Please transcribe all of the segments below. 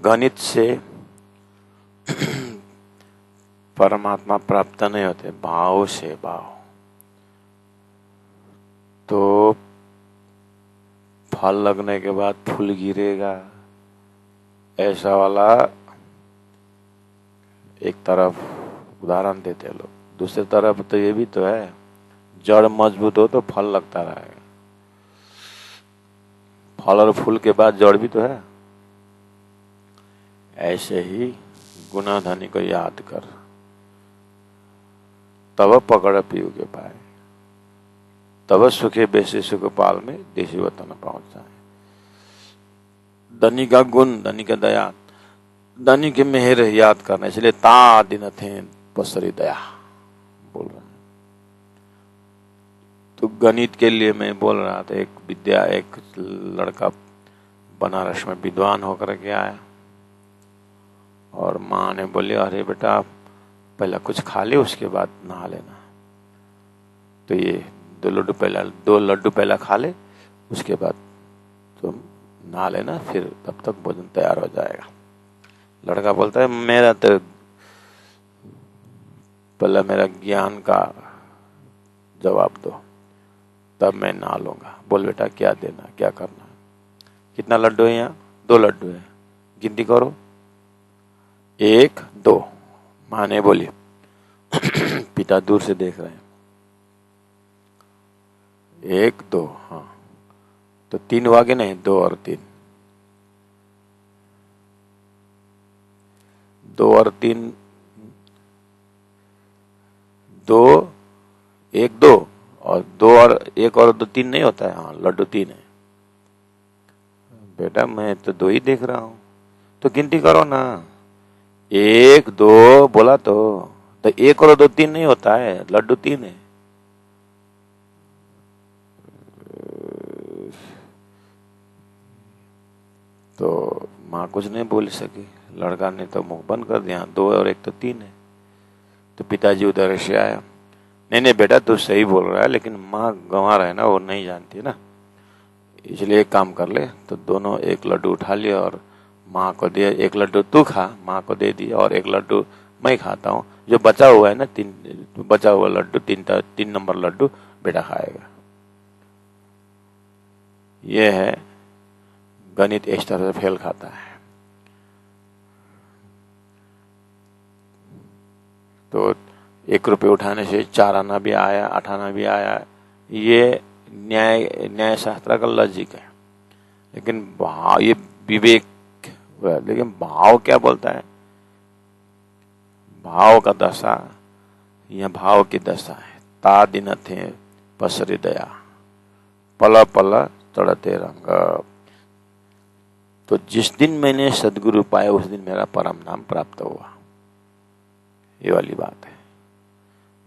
गणित से परमात्मा प्राप्त नहीं होते, भाव से। भाव तो फल लगने के बाद फूल गिरेगा, ऐसा वाला एक तरफ उदाहरण देते लोग। दूसरी तरफ तो ये भी तो है, जड़ मजबूत हो तो फल लगता रहेगा। फल और फूल के बाद जड़ भी तो है। ऐसे ही गुणाधनी को याद कर, तब पकड़ पीऊ के पाए, तब सुखे बेसे सुखपाल में देशी वतन पहुंचा है। धनी का गुण, धनी का दया, धनी के मेहर याद करना, इसलिए ता दिन थे पसरी दया बोल रहा है। तो गणित के लिए मैं बोल रहा था, एक लड़का बनारस में विद्वान होकर के आया और माँ ने बोली, अरे बेटा पहले कुछ खा ले, उसके बाद नहा लेना। तो ये दो लड्डू पहला खा ले, उसके बाद तुम नहा लेना, फिर तब तक भोजन तैयार हो जाएगा। लड़का बोलता है, मेरा तो पहले मेरा ज्ञान का जवाब दो, तब मैं नहा लूंगा। बोल बेटा क्या देना, क्या करना, कितना लड्डू है यहाँ? 2 लड्डू है, गिनती करो। 1 2। माँ ने बोली। पिता दूर से देख रहे हैं। 1 2, हाँ तो 3 हुआ कि नहीं? 2 और 3, 2 और 3, 2 1 2 और 2 और 1 और 2 3 नहीं होता है। हाँ लड्डू 3 है। बेटा मैं तो 2 ही देख रहा हूं, तो गिनती करो ना। 1 2 बोला तो 1 और 2 3 नहीं होता है, लड्डू 3 है। तो माँ कुछ नहीं बोल सकी, लड़का ने तो मुंह बंद कर दिया। 2 और 1 तो 3 है। तो पिताजी उधर से आया, नहीं बेटा तू सही बोल रहा है, लेकिन माँ गंवा रहा है ना, वो नहीं जानती ना, इसलिए एक काम कर ले। तो दोनों 1 लड्डू उठा लिया और माँ को दिया। 1 लड्डू तू खा, माँ को दे दिया, और 1 लड्डू मैं खाता हूँ। जो बचा हुआ है ना, 3 बचा हुआ लड्डू, 3 नंबर लड्डू बेटा खाएगा। ये है गणित, इस तरह से फेल खाता है। तो 1 रुपये उठाने से 4 आना भी आया, 8 आना भी आया। ये न्याय शास्त्र का लॉजिक है। लेकिन भाव, ये विवेक, लेकिन भाव क्या बोलता है? भाव का दशा, यह भाव की दशा है। ता दिन थे पसरी दया, पल पल तड़ते रंग। तो जिस दिन मैंने सदगुरु पाया, उस दिन मेरा परम नाम प्राप्त हुआ। ये वाली बात है।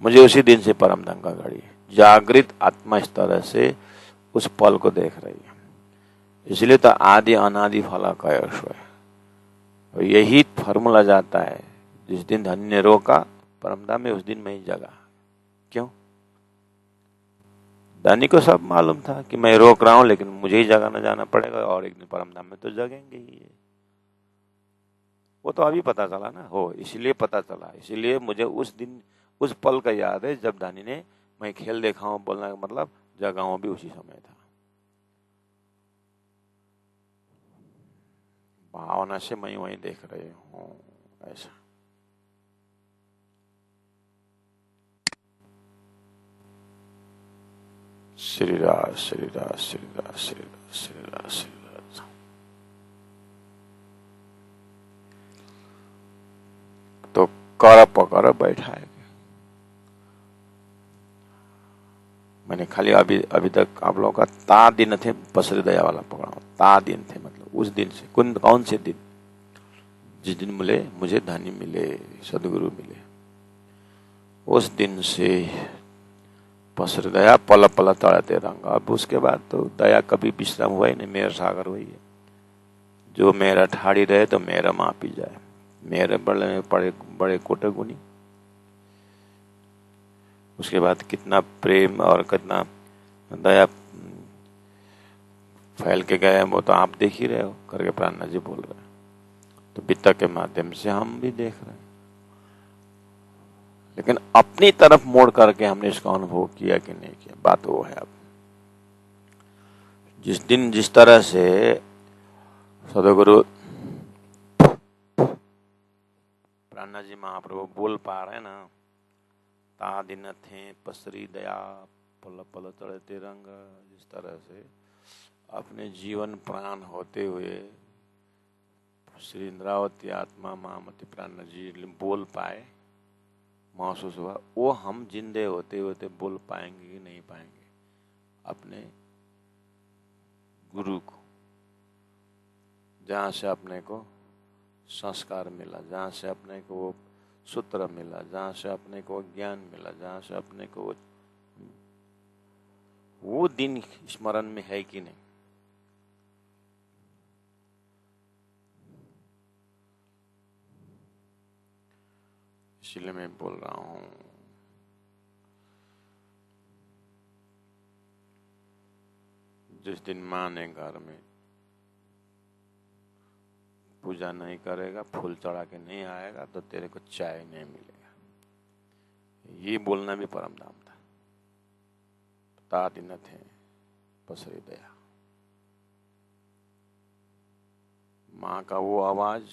मुझे उसी दिन से परम धाम का घड़ी है। जागृत आत्मा इस तरह से उस पल को देख रही है। इसलिए तो आदि अनादि फल का यश है। और यही फॉर्मूला जाता है, जिस दिन धन्य रोका परम धाम में, उस दिन मैं ही जगा। क्यों? धनी को सब मालूम था कि मैं रोक रहा हूं, लेकिन मुझे ही जगाना जाना पड़ेगा, और एक दिन परम धाम में तो जगेंगे ही। वो तो अभी पता चला ना, हो इसलिए पता चला। इसलिए मुझे उस दिन, उस पल का याद है जब धनी ने मैं खेल देखा हूं बोलने का मतलब जगा हूं भी उसी समय था। भावना से मैं वही देख रही हूं, ऐसा। श्री राज श्री राज श्री राज श्री राज श्री राज श्री राज। तो कर पकड़ बैठाएगा। मैंने खाली अभी तक आप लोगों का ता दिन थे पसरी दया वाला पकड़ा। ता दिन थे मतलब उस दिन से, कौन से दिन? जिस दिन मुझे धनी मिले, सदगुरु मिले, उस दिन से पसर दया पल पल तड़ते रंग। अब उसके बाद तो दया कभी विश्राम हुआ ही नहीं, मेरा सागर हुई है। जो मेरा ठाड़ी रहे तो मेरा मापी जाए, मेरे बड़े कोटे गुनी। उसके बाद कितना प्रेम और कितना दया फैल के गए वो तो आप देख ही रहे हो, करके प्राणनाथ जी बोल रहे हैं। तो पिता के माध्यम से हम भी देख रहे हैं, लेकिन अपनी तरफ मोड़ करके हमने इसका अनुभव किया कि नहीं किया, बात वो है। अब जिस दिन जिस तरह से सदगुरु प्राणनाथ जी महाप्रभु बोल पा रहे हैं ना, ता दिन थे पसरी दया पल पल चढ़ते रंग, जिस तरह से अपने जीवन प्राण होते हुए श्री इंद्रावती आत्मा महामती प्राणनाथ जी बोल पाए, महसूस हुआ, वो हम जिंदे होते होते बोल पाएंगे कि नहीं पाएंगे अपने गुरु को, जहाँ से अपने को संस्कार मिला, जहाँ से अपने को वो सूत्र मिला, जहाँ से अपने को ज्ञान मिला, जहाँ से अपने को वो दिन स्मरण में है कि नहीं। इसलिए मैं बोल रहा हूँ, जिस दिन माँ ने घर में पूजा नहीं करेगा, फूल चढ़ा के नहीं आएगा, तो तेरे को चाय नहीं मिलेगा। ये बोलना भी परम धाम था। ता दिन थे पसरी दया, माँ का वो आवाज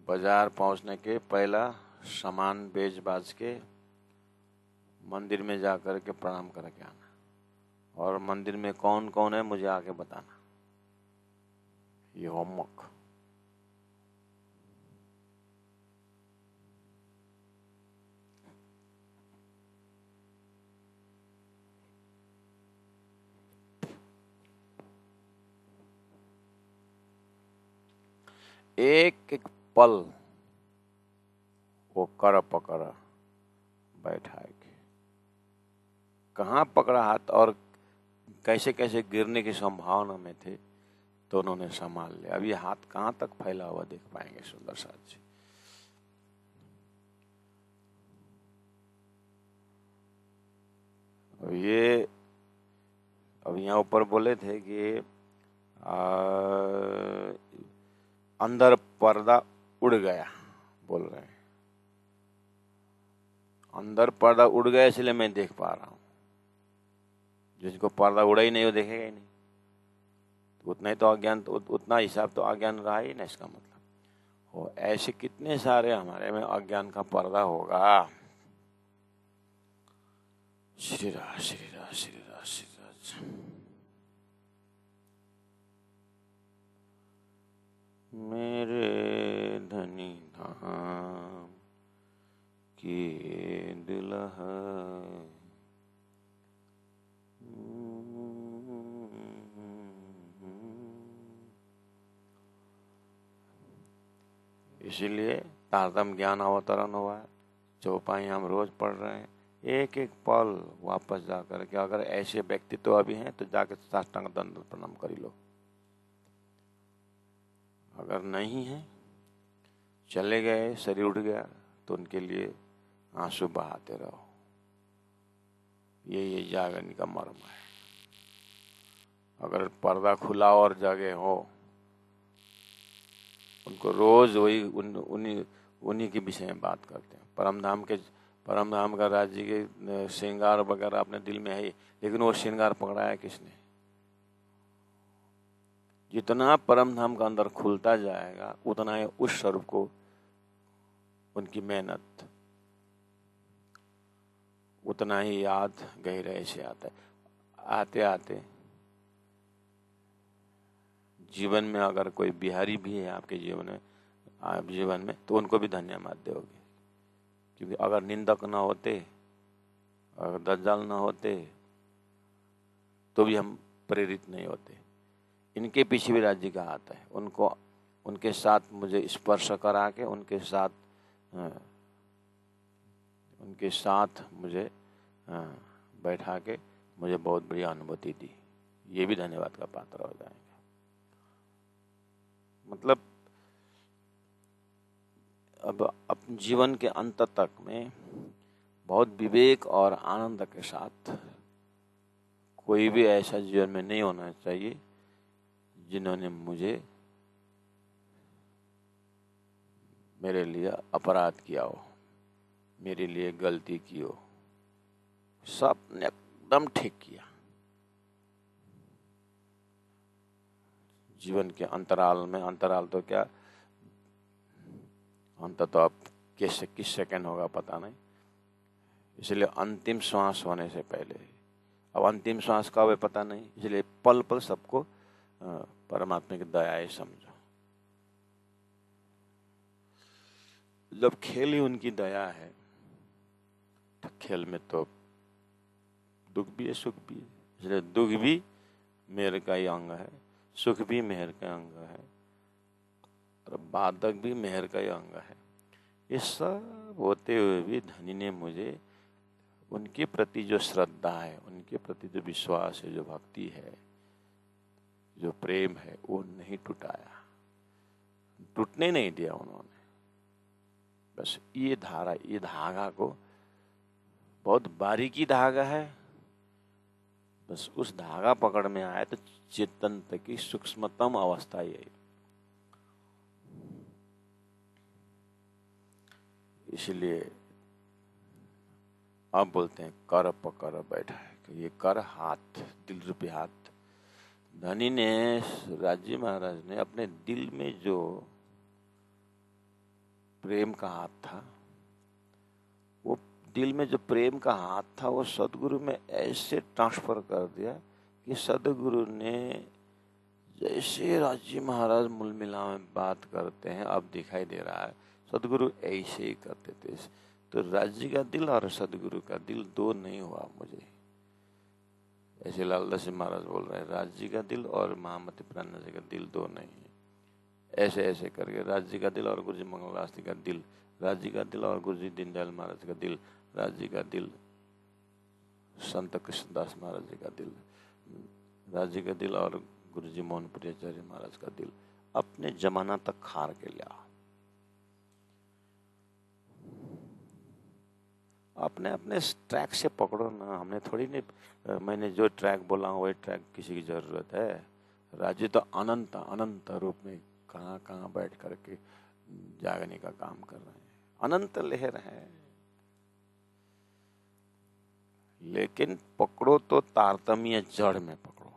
बाजार पहुंचने के पहला सामान बेच बाज के मंदिर में जाकर के प्रणाम करके आना, और मंदिर में कौन कौन है मुझे आके बताना, ये होमवर्क। एक एक पल वो कर पकड़ बैठा है, कहाँ पकड़ा हाथ और कैसे कैसे गिरने की संभावना में थे, तो उन्होंने संभाल लिया। अब ये हाथ कहाँ तक फैला हुआ देख पाएंगे सुंदर साथ जी। अब यहाँ ऊपर बोले थे कि अंदर पर्दा उड़ गया, बोल रहे हैं अंदर पर्दा उड़ गया, इसलिए मैं देख पा रहा हूँ। जिसको पर्दा उड़ा ही नहीं वो देखेगा ही नहीं, उतना ही तो अज्ञान, तो उतना हिसाब तो अज्ञान रहा ही ना, इसका मतलब हो। ऐसे कितने सारे हमारे में अज्ञान का पर्दा होगा। श्री राम श्री राम श्री राम श्री राम। मेरे धनी धाम की दुल्हा, इसीलिए तारतम ज्ञान अवतरण हुआ है, चौपाई हम रोज पढ़ रहे हैं। एक एक पल वापस जाकर के, अगर ऐसे व्यक्तित्व तो अभी हैं तो जाकर साष्टांग दंड प्रणाम कर लो, अगर नहीं है, चले गए, शरीर उठ गया, तो उनके लिए आंसू बहाते रहो। ये जागरण का मर्म है। अगर पर्दा खुला और जगह हो, उनको रोज वही उन्हीं के विषय में बात करते हैं। परम धाम का राज्य के श्रृंगार वगैरह अपने दिल में है ही, लेकिन वो श्रृंगार पकड़ा है किसने? जितना परम धाम का अंदर खुलता जाएगा, उतना ही उस स्वरूप को उनकी मेहनत उतना ही याद गहराई से आता है। आते आते जीवन में अगर कोई बिहारी भी है आपके जीवन में, तो उनको भी धन्यवाद दोगे, क्योंकि अगर निंदक ना होते, अगर दज्जाल ना होते, तो भी हम प्रेरित नहीं होते। इनके पीछे भी राज्य का आता है। उनके साथ मुझे स्पर्श करा के, उनके साथ मुझे बैठा के मुझे बहुत बड़ी अनुभूति दी। ये भी धन्यवाद का पात्र हो जाएंगे। मतलब अब जीवन के अंत तक में बहुत विवेक और आनंद के साथ, कोई भी ऐसा जीवन में नहीं होना चाहिए जिन्होंने मुझे मेरे लिए अपराध किया हो, मेरे लिए गलती की हो, सब ने एकदम ठीक किया। जीवन के अंतराल में, अंतराल तो क्या, अंत तो अब किस सेकंड होगा पता नहीं, इसलिए अंतिम श्वास होने से पहले, अब अंतिम श्वास कब है पता नहीं, इसलिए पल पल सबको परमात्मा की दया ही समझो। जब खेल ही उनकी दया है तो खेल में तो दुख भी है सुख भी है, इसलिए दुख भी मेहर का ही अंग है, सुख भी मेहर का अंग है, और बाधक भी मेहर का ही अंग है। ये सब होते हुए भी धनी ने मुझे उनके प्रति जो श्रद्धा है, उनके प्रति जो विश्वास है, जो भक्ति है, जो प्रेम है, वो नहीं टूटाया, टूटने नहीं दिया उन्होंने। बस ये धागा को, बहुत बारीकी धागा है, बस उस धागा पकड़ में आए तो चेतन की सूक्ष्मतम अवस्था यही। इसलिए अब बोलते हैं कर पकड़ बैठा है, कि ये कर हाथ, दिल रूपी हाथ। धनी ने, राजी महाराज ने अपने दिल में जो प्रेम का हाथ था, वो दिल में जो प्रेम का हाथ था, वो सदगुरु में ऐसे ट्रांसफर कर दिया कि सदगुरु ने, जैसे राजी महाराज मूल मिला में बात करते हैं, अब दिखाई दे रहा है सदगुरु ऐसे ही करते थे। तो राजी का दिल और सदगुरु का दिल दो नहीं हुआ मुझे, ऐसे लालदास महाराज बोल रहे हैं, राजी का दिल और महामती प्राणा जी का दिल दो नहीं है। ऐसे ऐसे करके राजी का दिल और गुरु जी मंगलदास जी का दिल, राजी का दिल और गुरु जी दीनदयाल महाराज का दिल, राजी का दिल संत कृष्णदास महाराज जी का दिल, राजी का दिल और गुरु जी मोहनपुरी आचार्य महाराज का दिल, अपने जमाना तक खार के लिया। अपने अपने ट्रैक से पकड़ो ना, हमने थोड़ी नहीं, मैंने जो ट्रैक बोला हूँ वही ट्रैक किसी की जरूरत है। राज्य तो अनंत अनंत रूप में कहाँ कहाँ बैठ करके जागने का काम कर रहे हैं, अनंत लहर है। लेकिन पकड़ो तो तारतम्य जड़ में पकड़ो।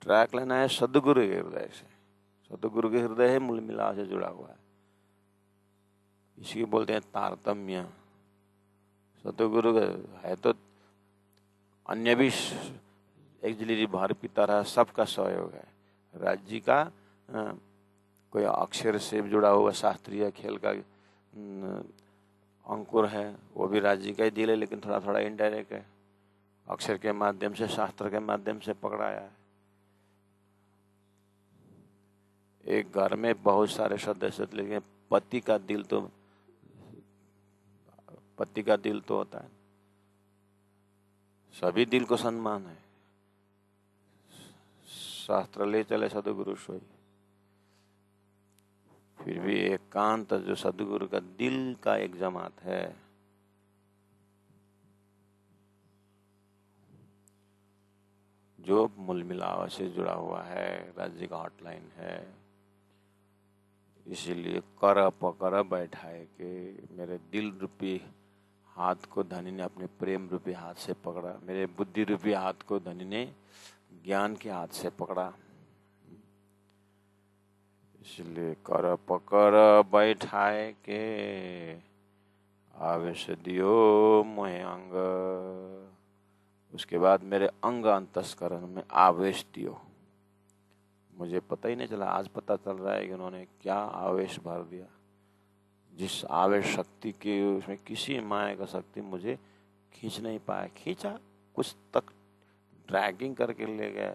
ट्रैक लेना है सदगुरु के हृदय से, सदगुरु के हृदय है मूल मिलाप से जुड़ा हुआ है, इसी बोलते हैं तारतम्य। सतगुरु है तो अन्य भी एक जलीली भार की तरह सबका सहयोग है। राज्य का कोई अक्षर से जुड़ा हुआ शास्त्रीय खेल का अंकुर है, वो भी राज्य का ही दिल है, लेकिन थोड़ा थोड़ा इनडायरेक्ट है, अक्षर के माध्यम से, शास्त्र के माध्यम से पकड़ाया है। एक घर में बहुत सारे सदस्य, लेकिन पति का दिल तो होता है, सभी दिल को सम्मान है। शास्त्र ले चले सदगुरु सोई, फिर भी एकांत जो सदगुरु का दिल का एक जमात है, जो मूल मिलाव से जुड़ा हुआ है, राज्य का हॉटलाइन है। इसीलिए कर पकड़ बैठाए कि मेरे दिल रूपी हाथ को धनी ने अपने प्रेम रूपी हाथ से पकड़ा, मेरे बुद्धि रूपी हाथ को धनी ने ज्ञान के हाथ से पकड़ा। इसलिए कर पकड़ बैठाए के आवेश दियो मोहे अंग, उसके बाद मेरे अंग अंतस्करण में आवेश दियो। मुझे पता ही नहीं चला, आज पता चल रहा है कि उन्होंने क्या आवेश भर दिया, जिस आवेश शक्ति के उसमें किसी माया का शक्ति मुझे खींच नहीं पाया। खींचा कुछ तक, ड्रैगिंग करके ले गया,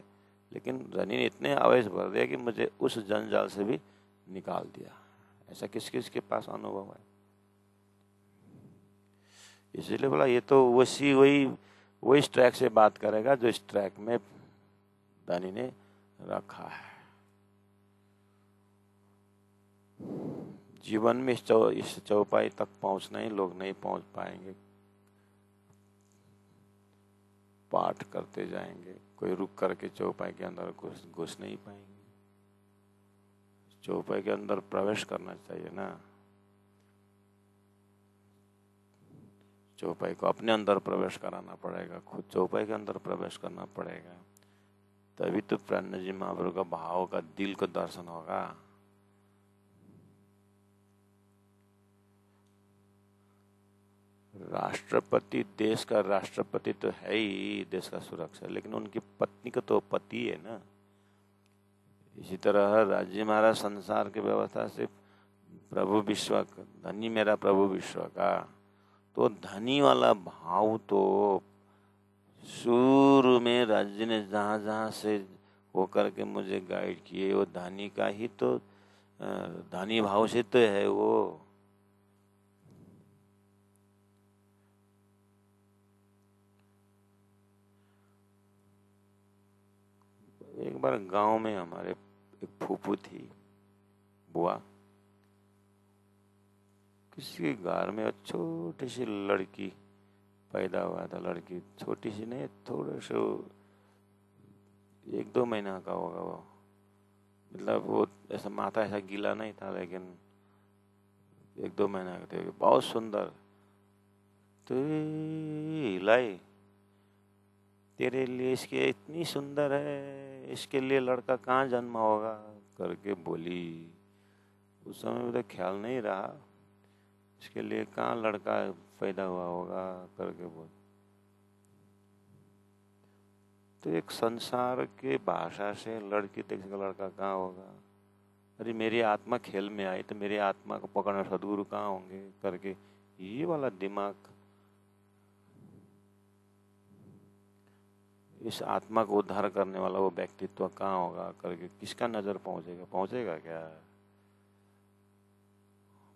लेकिन रनी ने इतने आवेश भर दिया कि मुझे उस जंजाल से भी निकाल दिया। ऐसा किस किस के पास अनुभव है? इसीलिए बोला ये तो वही इस ट्रैक से बात करेगा जो इस ट्रैक में दानी ने रखा है। जीवन में इस चौपाई तक पहुंचना ही लोग नहीं पहुंच पाएंगे, पाठ करते जाएंगे, कोई रुक करके चौपाई के अंदर घुस नहीं पाएंगे। चौपाई के अंदर प्रवेश करना चाहिए ना। चौपाई को अपने अंदर प्रवेश कराना पड़ेगा, खुद चौपाई के अंदर प्रवेश करना पड़ेगा, तभी तो प्राण जी महाप्रभु का भाव का दिल को दर्शन होगा। राष्ट्रपति, देश का राष्ट्रपति तो है ही देश का सुरक्षा, लेकिन उनकी पत्नी का तो पति है ना। इसी तरह राज्य महाराज संसार की व्यवस्था से प्रभु विश्व, धनी मेरा प्रभु विश्व का, तो धनी वाला भाव तो शुरू में राज्य ने जहाँ जहाँ से होकर के मुझे गाइड किए, वो धनी का ही तो धनी भाव से तो है वो। एक बार गांव में हमारे एक फूफू थी, बुआ, किसी के घर में छोटी सी लड़की पैदा हुआ था। लड़की छोटी सी नहीं, थोड़े से 1-2 महीना का होगा वो, मतलब वो ऐसा माथा ऐसा गीला नहीं था, लेकिन 1-2 महीना का थे, बहुत सुंदर। तो लाई, तेरे लिए इसके इतनी सुंदर है, इसके लिए लड़का कहाँ जन्मा होगा करके बोली। उस समय मुझे ख्याल नहीं रहा इसके लिए कहाँ लड़का पैदा हुआ होगा करके बोल। तो एक संसार के भाषा से लड़की देख सका लड़का कहाँ होगा। अरे मेरी आत्मा खेल में आई तो मेरी आत्मा को पकड़ना सदगुरु कहाँ होंगे करके, ये वाला दिमाग, इस आत्मा को उद्धार करने वाला वो व्यक्तित्व कहाँ होगा करके किसका नजर पहुंचेगा, पहुंचेगा क्या?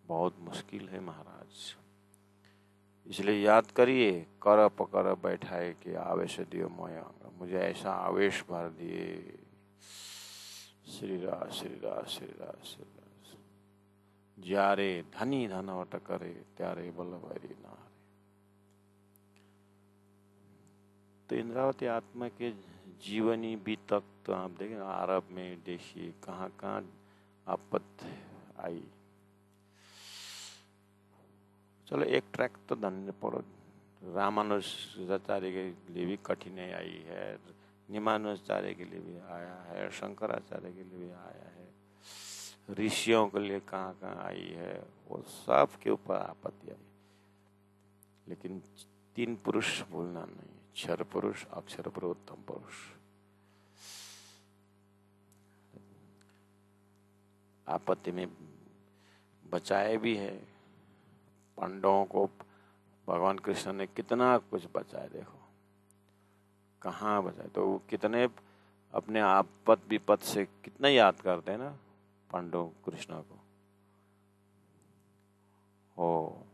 बहुत मुश्किल है महाराज। इसलिए याद करिए, कर पकर बैठाए कि आवेश दियो मोयांग, मुझे ऐसा आवेश भर दिए। श्री राम श्री राम श्री राम श्री राम। ज्यारे धनी धनवट करे, त्यारे बल्लभरी नारे। तो इंद्रावती आत्मा के जीवनी भी तक तो आप देखें, अरब में देखिए कहाँ कहाँ आपत्ति आई। चलो एक ट्रैक तो धन्य पड़ो, रामानुजाचार्य के लिए भी कठिनाई आई है, निमानुजाचार्य के लिए भी आया है, शंकराचार्य के लिए भी आया है, ऋषियों के लिए कहाँ कहाँ आई है, वो सब के ऊपर आपत्ति आई। लेकिन 3 पुरुष भूलना नहीं, क्षर पुरुष, अक्षर पुरुष, उत्तम पुरुष। आपत्ति में बचाए भी है। पांडवों को भगवान कृष्ण ने कितना कुछ बचाया, देखो कहाँ बचाए। तो वो कितने अपने आपत विपत से कितना याद करते हैं ना पांडव कृष्ण को। हो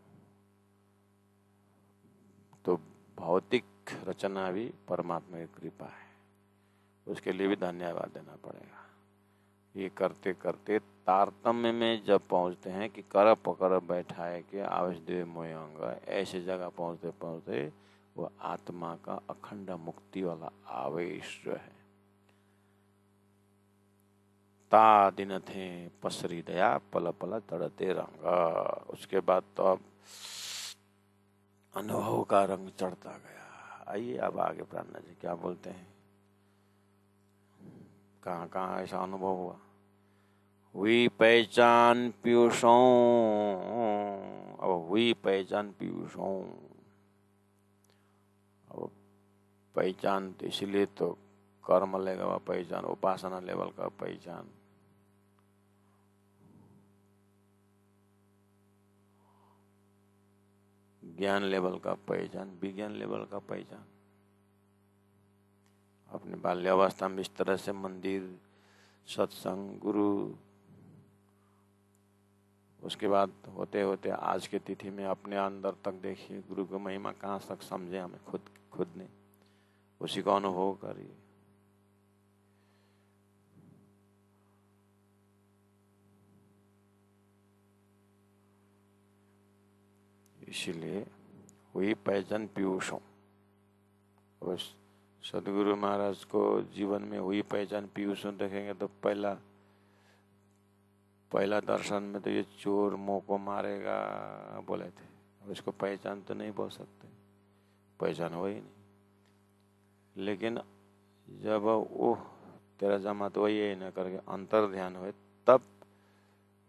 तो भौतिक रचना भी परमात्मा की कृपा है, उसके लिए भी धन्यवाद देना पड़ेगा। ये करते करते तारतम्य में जब पहुंचते हैं कि कर पकर बैठाए के आवेश दे मोयंग, ऐसे जगह पहुंचते पहुंचते वो आत्मा का अखंड मुक्ति वाला आवेश जो है, ता दिन थे पसरी दया पल पल तड़ते रंग। उसके बाद तो अब अनुभव का रंग चढ़ता गया। आइए अब आगे प्रार्थना जी क्या बोलते हैं, कहाँ कहाँ ऐसा अनुभव हुआ। हुई पहचान पीयूषों, अब हुई पहचान पीयूषों। अब पहचान तो इसलिए तो कर्म लेगा वह पहचान, उपासना लेवल का पहचान। ज्ञान लेवल का पहचान, विज्ञान लेवल का पहचान। अपने बाल्यावस्था में इस तरह से मंदिर, सत्संग, गुरु, उसके बाद होते होते आज की तिथि में अपने अंदर तक देखिए गुरु की महिमा कहाँ तक समझे हमें खुद ने, उसी का अनुभव करिए। इसीलिए हुई पहचान पीयूषों। सदगुरु महाराज को जीवन में हुई पहचान पीयूषों देखेंगे तो पहला पहला दर्शन में तो ये चोर मुँह को मारेगा बोले थे, अब इसको पहचान तो नहीं बोल सकते, पहचान हो ही नहीं। लेकिन जब ओह तेरा जमा तो वही है न करके अंतर ध्यान हुए, तब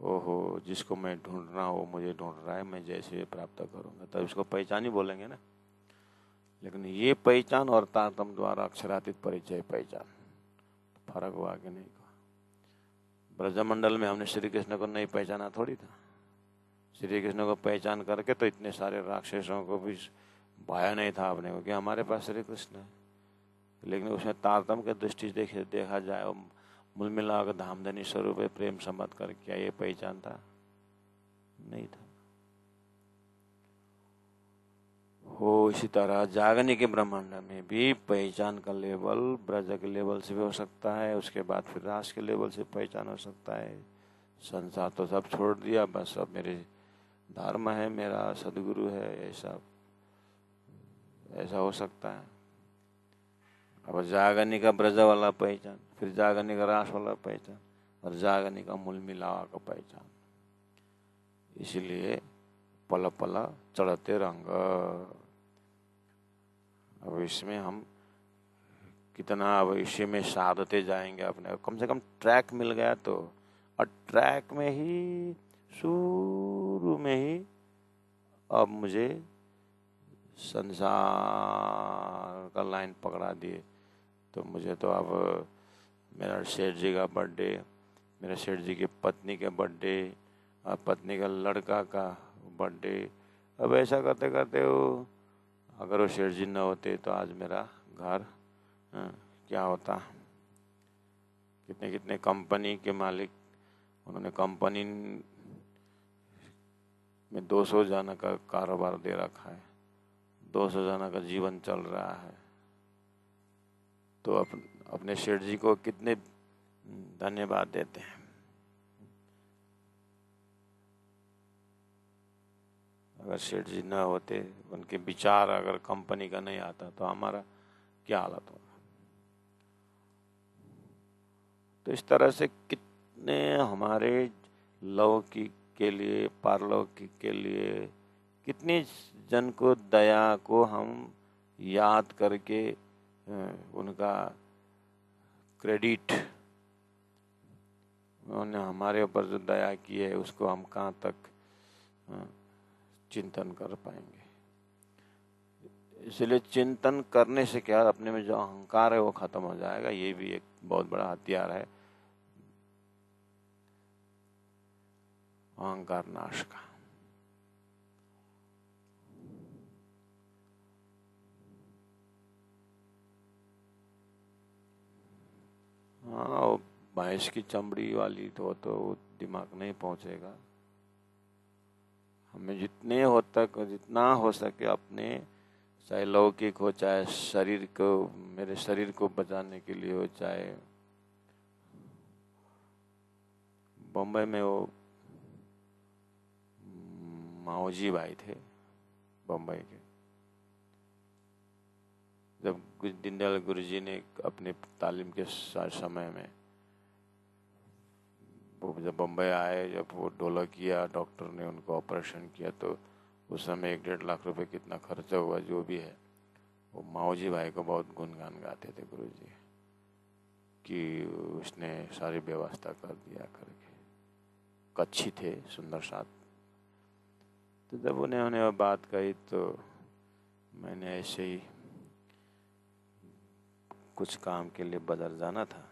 ओहो जिसको मैं ढूंढ रहा हूँ वो मुझे ढूंढ रहा है, मैं जैसे प्राप्त करूँगा, तब इसको पहचान ही बोलेंगे ना। लेकिन ये पहचान और तारतम्य द्वारा अक्षरातीत परिचय पहचान, फर्क हुआ कि नहीं हुआ। ब्रजमंडल में हमने श्री कृष्ण को नहीं पहचाना थोड़ी था, श्री कृष्ण को पहचान करके तो इतने सारे राक्षसों को भी भाया नहीं था अपने को कि हमारे पास श्री कृष्ण है। लेकिन उसमें तारतम्य की दृष्टि से देखा जाए, मूल मिलाकर धामधनी स्वरूप प्रेम संबंध कर, क्या ये पहचान था? नहीं था। हो इसी तरह जागने के ब्रह्मांड में भी पहचान का लेवल ब्रज के लेवल से भी हो सकता है, उसके बाद फिर रास के लेवल से पहचान हो सकता है। संसार तो सब छोड़ दिया, बस अब मेरे धर्म है, मेरा सदगुरु है, ऐसा हो सकता है। अब जागने का ब्रज वाला पहचान, फिर जागने का रास वाला पहचान, और जागने का मूल मिलावा का पहचान। इसलिए पल पल चढ़ते रंग। अब इसमें हम कितना भविष्य में साधते जाएंगे अपने, कम से कम ट्रैक मिल गया तो। और ट्रैक में ही शुरू में ही अब मुझे संसार का लाइन पकड़ा दिए, तो मुझे तो अब मेरा सेठ जी का बर्थडे, मेरे सेठ जी की पत्नी के बर्थडे और पत्नी का लड़का का बर्थडे, अब ऐसा करते करते वो, अगर वो सेठ जी न होते तो आज मेरा घर क्या होता। कितने कितने कंपनी के मालिक, उन्होंने कंपनी में 200 जन का कारोबार दे रखा है, 200 जन का जीवन चल रहा है। तो अपने सेठ जी को कितने धन्यवाद देते हैं। अगर सेठ जी न होते, उनके विचार अगर कंपनी का नहीं आता तो हमारा क्या हालत होगा। तो इस तरह से कितने हमारे लौकिक के लिए, पारलौकिक के लिए, कितनी जन को दया को हम याद करके उनका क्रेडिट, उन्होंने हमारे ऊपर जो दया की है उसको हम कहाँ तक चिंतन कर पाएंगे। इसलिए चिंतन करने से क्या, अपने में जो अहंकार है वो खत्म हो जाएगा। ये भी एक बहुत बड़ा हथियार है अहंकार नाश का। हाँ, भैंस की चमड़ी वाली तो दिमाग नहीं पहुंचेगा। हमें जितना हो सके अपने, चाहे लौकिक हो, चाहे शरीर को, मेरे शरीर को बचाने के लिए हो, चाहे बम्बई में वो माओजी भाई थे बम्बई के, जब दीनदयाल गुरुजी ने अपने तालीम के समय में वो जब बम्बई आए, जब वो ढोलक किया, डॉक्टर ने उनको ऑपरेशन किया, तो उस समय 1-1.5 लाख रुपए कितना खर्चा हुआ जो भी है, वो माओजी भाई को बहुत गुणगान गाते थे गुरुजी कि उसने सारी व्यवस्था कर दिया करके। कच्छी थे, सुंदर साथ। तो जब उन्होंने वो बात कही तो मैंने ऐसे ही कुछ काम के लिए बदर जाना था,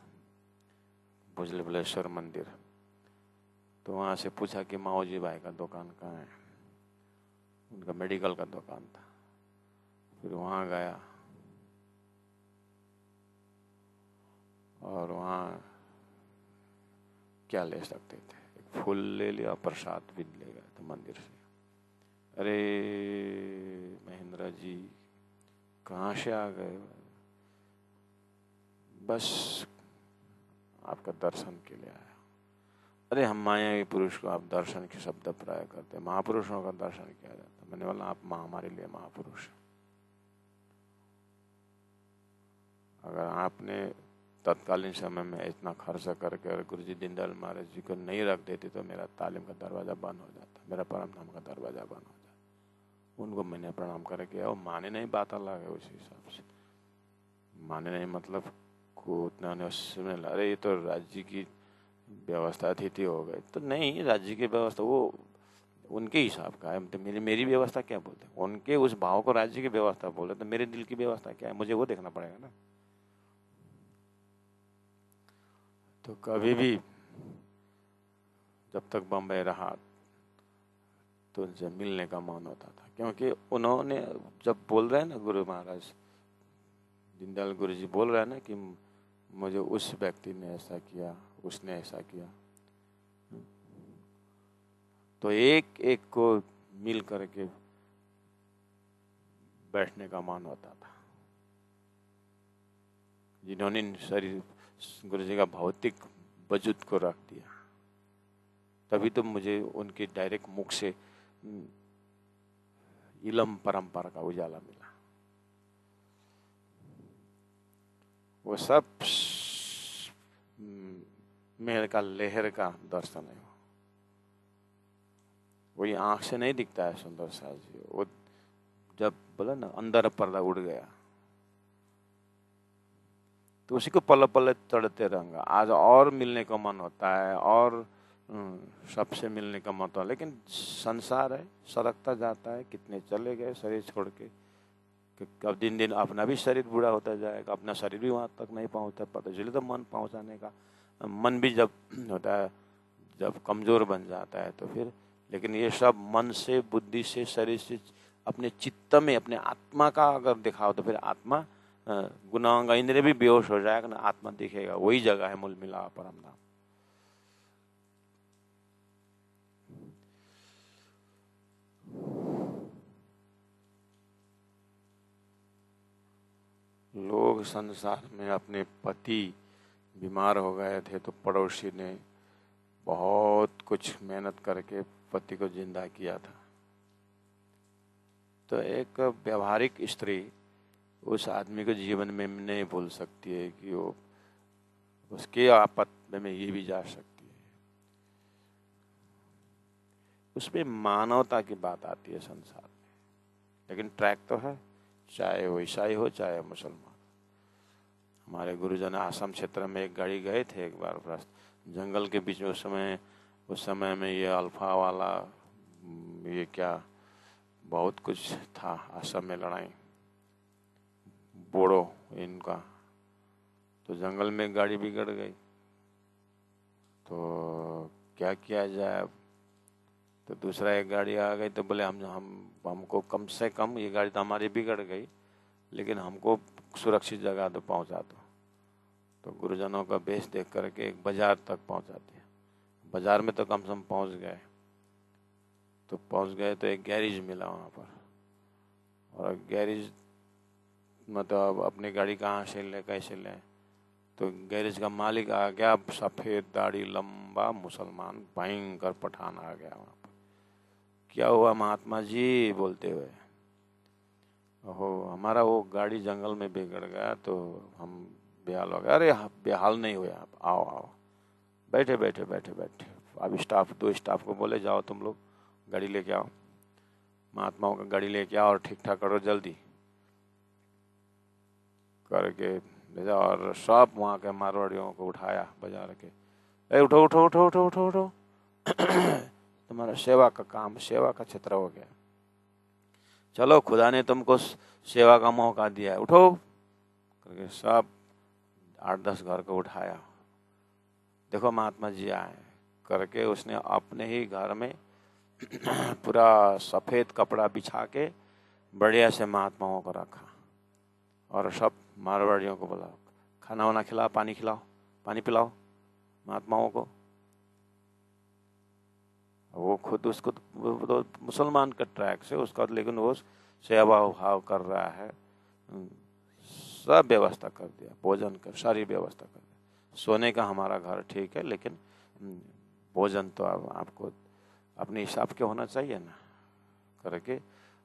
भुजबलेश्वर मंदिर। तो वहाँ से पूछा कि माओजी भाई का दुकान कहाँ है। उनका मेडिकल का दुकान था। फिर वहाँ गया और वहाँ क्या ले सकते थे, एक फूल ले लिया, प्रसाद भी ले गए थे मंदिर से। अरे महेंद्र जी कहाँ से आ गए? बस आपका दर्शन के लिए आया। अरे हम मायावी पुरुष को आप दर्शन के शब्द प्रयोग करते हैं, महापुरुषों का दर्शन किया जाता है। मैंने बोला आप हमारे लिए महापुरुष। अगर आपने तत्कालीन समय में इतना खर्चा करके अगर गुरुजी दीनदयाल महाराज जी को नहीं रख देते तो मेरा तालीम का दरवाज़ा बंद हो जाता, मेरा परमधाम का दरवाज़ा बंद हो जाता। उनको मैंने प्रणाम करके और माने नहीं, बात अलग है। उस हिसाब से माने नहीं मतलब को उतना ने उसमें, अरे ये तो राज्य की व्यवस्था अतिथि हो गए, तो नहीं, राज्य की व्यवस्था वो उनके हिसाब का है। तो मेरी व्यवस्था क्या बोलते हैं, उनके उस भाव को राज्य की व्यवस्था बोले, तो मेरे दिल की व्यवस्था क्या है, मुझे वो देखना पड़ेगा ना। तो कभी भी जब तक बम्बई रहा तो उनसे मिलने का मन होता था, क्योंकि उन्होंने जब बोल रहे हैं ना, गुरु महाराज दीनदयाल गुरु जी बोल रहे हैं ना कि मुझे उस व्यक्ति ने ऐसा किया, उसने ऐसा किया, तो एक एक को मिल करके बैठने का मन होता था। जिन्होंने शरीर गुरु जी का भौतिक वजूद को रख दिया, तभी तो मुझे उनके डायरेक्ट मुख से इलम परंपरा का उजाला मिला। वो सब मेहर का लहर का दर्शन है। वही आंख से नहीं दिखता है सुंदर सा जी, वो जब बोला ना अंदर पर्दा उड़ गया, तो उसी को पल पल चढ़ते रहेंगे। आज और मिलने का मन होता है और सबसे मिलने का मन होता है, लेकिन संसार है, सरकता जाता है। कितने चले गए शरीर छोड़ के, कब दिन दिन अपना भी शरीर बूढ़ा होता जाएगा, अपना शरीर भी वहाँ तक नहीं पहुँचता पता। इसलिए तो मन पहुँचाने का, मन भी जब होता है, जब कमज़ोर बन जाता है तो फिर, लेकिन ये सब मन से, बुद्धि से, शरीर से, अपने चित्त में, अपने आत्मा का अगर दिखाओ तो फिर आत्मा गुनाहों इंद्रिय भी बेहोश हो जाएगा ना, आत्मा दिखेगा। वही जगह है मूल मिला परम धाम। लोग संसार में, अपने पति बीमार हो गए थे तो पड़ोसी ने बहुत कुछ मेहनत करके पति को जिंदा किया था। तो एक व्यवहारिक स्त्री उस आदमी को जीवन में नहीं भूल सकती है कि वो उसके आपत में ये भी जा सकती है। उसमें मानवता की बात आती है संसार में, लेकिन ट्रैक तो है, चाहे वो ईसाई हो चाहे मुसलमान। हमारे गुरुजन आसाम क्षेत्र में एक गाड़ी गए थे एक बार, जंगल के बीच में। उस समय में ये अल्फा वाला, ये क्या बहुत कुछ था आसाम में, लड़ाई बोड़ो इनका, तो जंगल में गाड़ी बिगड़ गई। तो क्या किया जाए, तो दूसरा एक गाड़ी आ गई, तो बोले हमको कम से कम, ये गाड़ी तो हमारी बिगड़ गई लेकिन हमको सुरक्षित जगह तो पहुंचा दो। तो गुरुजनों का बेस देख करके एक बाजार तक पहुंचा दिया। बाजार में तो कम से कम पहुंच गए, तो एक गैरेज मिला वहाँ पर। और गैरेज मतलब अपनी गाड़ी कहाँ से ले, कैसे ले, तो गैरेज का मालिक आ गया, सफ़ेद दाढ़ी लंबा मुसलमान, भयंकर पठान आ गया वहाँ पर। क्या हुआ महात्मा जी, बोलते हुए, ओहो हमारा वो गाड़ी जंगल में बिगड़ गया तो हम बेहाल हो गए। अरे बेहाल नहीं हुए आप, आओ आओ, बैठे बैठे बैठे बैठे। अब दो स्टाफ को बोले जाओ तुम लोग गाड़ी लेके आओ, महात्माओं का गाड़ी लेके आओ और ठीक ठाक करो जल्दी करके भेजा। और सब वहाँ के मारवाड़ियों को उठाया बाजार के, अरे उठो उठो उठो उठो उठो उठो तुम्हारा सेवा का काम, सेवा का क्षेत्र हो गया, चलो खुदा ने तुमको सेवा का मौका दिया है, उठो करके सब 8-10 घर को उठाया। देखो महात्मा जी आए करके उसने अपने ही घर में पूरा सफ़ेद कपड़ा बिछा के बढ़िया से महात्माओं को रखा और सब मारवाड़ियों को बोला खाना वाना खिलाओ, पानी खिलाओ, पानी पिलाओ महात्माओं को। वो खुद उसको तो मुसलमान का ट्रैक से उसका, लेकिन वो सेवा भाव कर रहा है, सब व्यवस्था कर दिया, भोजन कर, सारी व्यवस्था कर दिया। सोने का हमारा घर ठीक है, लेकिन भोजन तो आपको अपने हिसाब के होना चाहिए ना करके।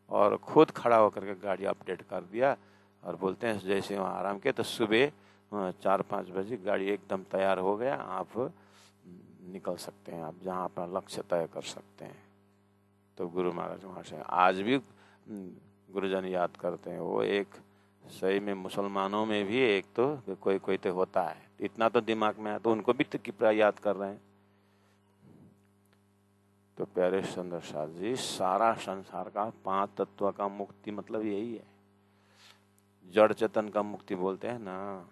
और खुद खड़ा होकर के गाड़ी अपडेट कर दिया और बोलते हैं जैसे वहाँ आराम किया तो सुबह 4-5 बजे गाड़ी एकदम तैयार हो गया, आप निकल सकते हैं, आप जहाँ अपना लक्ष्य तय कर सकते हैं। तो गुरु महाराज वहाँ से आज भी गुरुजन याद करते हैं। वो एक सही में मुसलमानों में भी एक तो कोई कोई तो होता है, इतना तो दिमाग में है, तो उनको भी तो कृपया याद कर रहे हैं। तो प्यारे सुंदर साथ जी, सारा संसार का 5 तत्व का मुक्ति मतलब यही है। जड़ चेतन का मुक्ति बोलते हैं ना,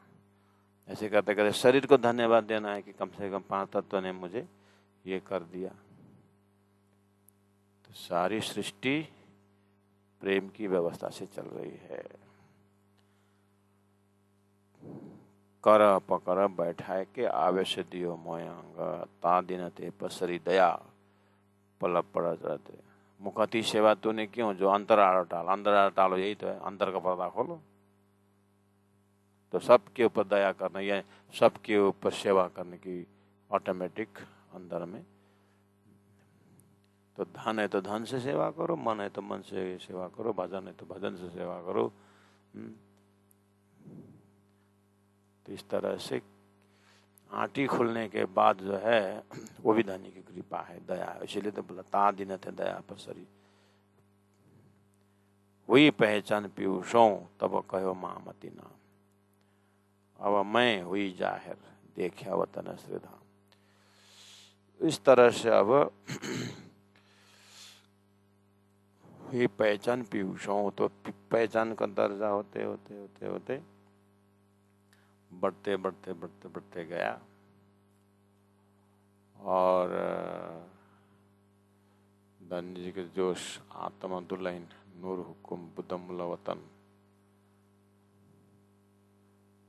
ऐसे करते करते शरीर को धन्यवाद देना है कि कम से कम 5 तत्व ने मुझे ये कर दिया। तो सारी सृष्टि प्रेम की व्यवस्था से चल रही है। कर पकर बैठाए के आवेश दियो मोयांग, ता दिन ते पसरी दया पल पड़ जाते। मुखती सेवा तूने क्यों, जो अंतर आड़ो टाल, अंदर आड़ो टालो, यही तो है, अंदर का पर्दा खोलो। तो सबके ऊपर दया करना, या सबके ऊपर सेवा करने की ऑटोमेटिक अंदर में। तो धन है तो धन से सेवा करो, मन है तो मन से सेवा करो, भजन है तो भजन से सेवा करो। तो इस तरह से आंटी खुलने के बाद जो है वो भी धनी की कृपा है, दया है। इसलिए तो बोला ता दिन थे दया पसरी, हुई पहचान पीयूषों तब कहो महामती नाम, अब मैं हुई जाहिर देखा वतन श्रीधाम। इस तरह से अब हुई पहचान पीयूषों, तो पहचान का दर्जा होते होते होते होते बढ़ते बढ़ते बढ़ते बढ़ते गया। और धन्य जी के जोश आत्मा दुल्हन नूर हुकुम बुद्धमुल्ला वतन,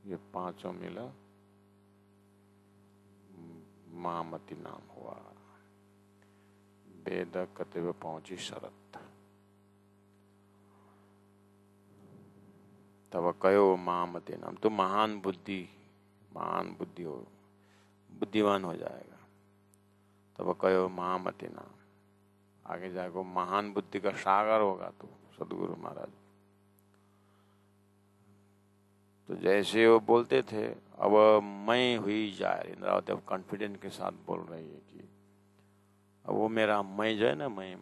ये 5 मिला महामती नाम हुआ। वेद कते हुए पहुंची शरत, तब कहो महामती नाम, तो महान बुद्धि हो, बुद्धिमान हो जाएगा। तब कहो महामती नाम, आगे जाकर महान बुद्धि का सागर होगा। तो सदगुरु महाराज तो जैसे वो बोलते थे, अब मैं हुई जाहिर, इंद्रावती अब कॉन्फिडेंस के साथ बोल रही है कि अब वो मेरा मैं जो है ना, मैं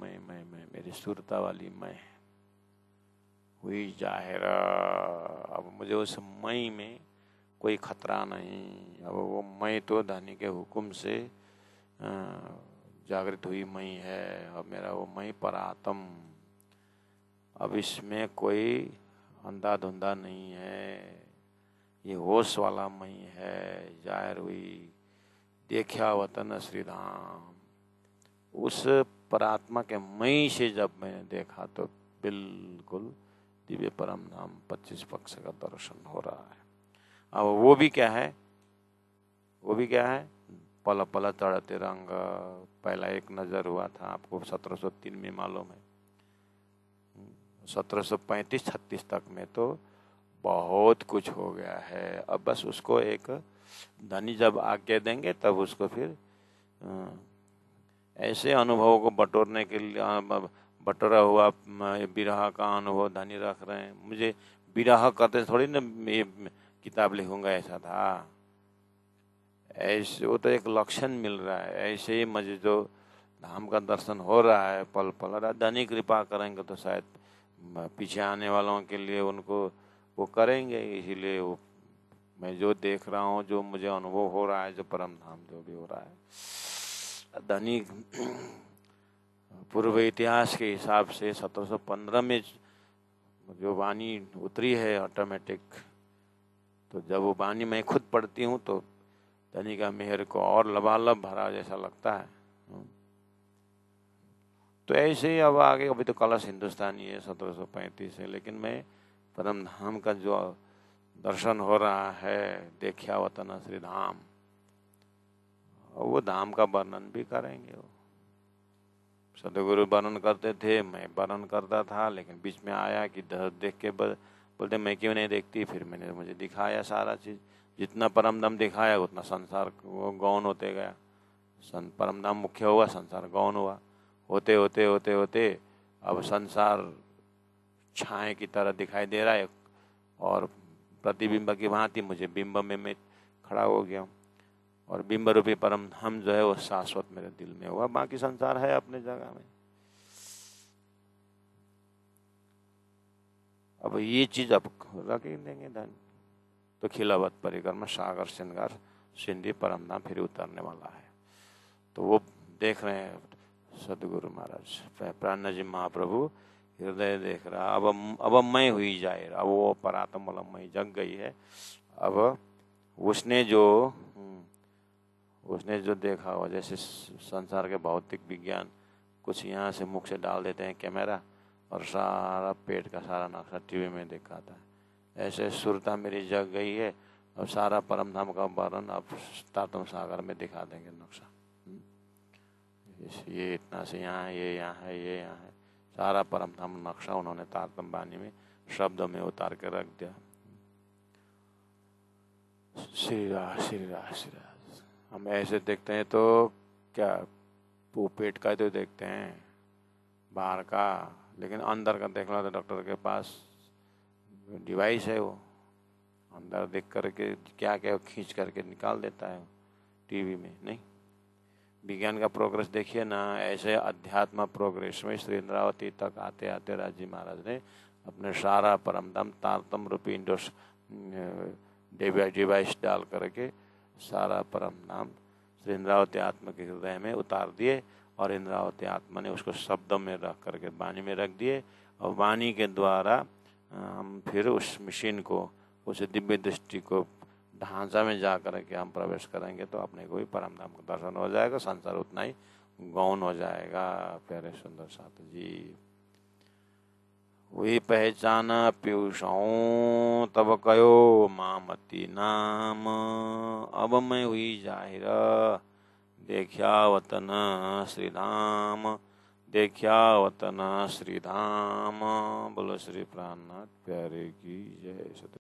मेरी सुरता वाली मैं हुई जाहिर। अब मुझे उस मैं में कोई खतरा नहीं। अब वो मैं तो धनी के हुक्म से जागृत हुई मैं है। अब मेरा वो मैं परात्म, अब इसमें कोई अंधा-धुंधा नहीं है, ये होश वाला मैं है। जाहिर हुई देखा वतन श्रीधाम, उस परात्मा के मैं से जब मैंने देखा तो बिल्कुल दिव्य परम धाम 25 पक्ष का दर्शन हो रहा है। अब वो भी क्या है, पल पल चढ़ते रंग। पहला एक नजर हुआ था आपको 1703 में मालूम है। 1735-36 तक में तो बहुत कुछ हो गया है। अब बस उसको एक धनी जब आज्ञा देंगे तब उसको फिर ऐसे अनुभवों को बटोरने के लिए बटोरा हुआ विरह का अनुभव धनी रख रहे हैं। मुझे विरह करते थोड़ी ना ये किताब लिखूंगा, ऐसा था। ऐसे वो तो एक लक्षण मिल रहा है। ऐसे ही मुझे जो धाम का दर्शन हो रहा है पल पल, धनी कृपा करेंगे तो शायद पीछे आने वालों के लिए उनको वो करेंगे। इसीलिए वो मैं जो देख रहा हूँ, जो मुझे अनुभव हो रहा है, जो परम धाम जो भी हो रहा है, धनी पूर्व इतिहास के हिसाब से 1715 में जो वाणी उतरी है ऑटोमेटिक, तो जब वो वाणी मैं खुद पढ़ती हूँ तो धनी का मेहर को और लबालब भरा जैसा लगता है। तो ऐसे ही अब आगे, अभी तो कलश हिंदुस्तानी है 1735 है, लेकिन मैं परम धाम का जो दर्शन हो रहा है, देखा वतन श्री धाम, वो धाम का वर्णन भी करेंगे। वो सदगुरु वर्णन करते थे, मैं वर्णन करता था, लेकिन बीच में आया कि देख के बोलते मैं क्यों नहीं देखती। फिर मैंने मुझे दिखाया सारा चीज, जितना परम धाम दिखाया उतना संसार वो गौन होते गया। परम धाम मुख्य हुआ, संसार गौन हुआ। होते होते होते होते अब संसार छाए की तरह दिखाई दे रहा है और प्रतिबिंब की भांति मुझे बिंब में मैं खड़ा हो गया हूँ, और बिंब रूपी परम हम जो है वो शाश्वत मेरे दिल में हुआ, बाकी संसार है अपने जगह में। अब ये चीज अब रख ही देंगे धन, तो खिलावत परिक्रमा सागर श्रृंगार सिंधी परम धाम फिर उतरने वाला है। तो वो देख रहे हैं सदगुरु महाराज, प्राण जी महाप्रभु हृदय देख रहा। अब मैं हुई जाए, अब वो परात्म मैं जग गई है। अब उसने जो देखा हो, जैसे संसार के भौतिक विज्ञान कुछ यहाँ से मुख से डाल देते हैं कैमरा, और सारा पेट का सारा नक्शा टीवी में दिखाता है। ऐसे सुरता मेरी जग गई है, अब सारा परम धाम का वर्णन अब तातम सागर में दिखा देंगे नक्शा। ये इतना से यहाँ है, ये यहाँ है, ये यहाँ है, सारा परम धाम नक्शा उन्होंने तारतम बानी में शब्दों में उतार के रख दिया। श्री राज श्री राज श्री राज। हम ऐसे देखते हैं तो क्या वो पेट का तो देखते हैं, बाहर का, लेकिन अंदर का देखना तो डॉक्टर के पास डिवाइस है, वो अंदर देख करके क्या क्या खींच करके निकाल देता है टीवी में। नहीं, विज्ञान का प्रोग्रेस देखिए ना। ऐसे अध्यात्म प्रोग्रेस में श्री इंद्रावती तक आते आते राजी महाराज ने अपने सारा परमधाम तारतम रूपी इंडोस डिवाइस डाल करके सारा परमधाम श्री इंद्रावती आत्मा के हृदय में उतार दिए, और इंद्रावती आत्मा ने उसको शब्द में रख करके वाणी में रख दिए, और वाणी के द्वारा हम फिर उस मशीन को, उस दिव्य दृष्टि को ढांचा में जा करके हम प्रवेश करेंगे तो अपने को भी परम धाम का दर्शन हो जाएगा, संसार उतना ही गौण हो जाएगा। प्यारे सुंदर साथ जी, वही पहचाना पीयूषों तब कयो मामती नाम, अब मैं हुई जाहिर देखिया वतन श्री धाम, देखिया वतन श्री धाम। बोलो श्री प्राणनाथ प्यारे की जय।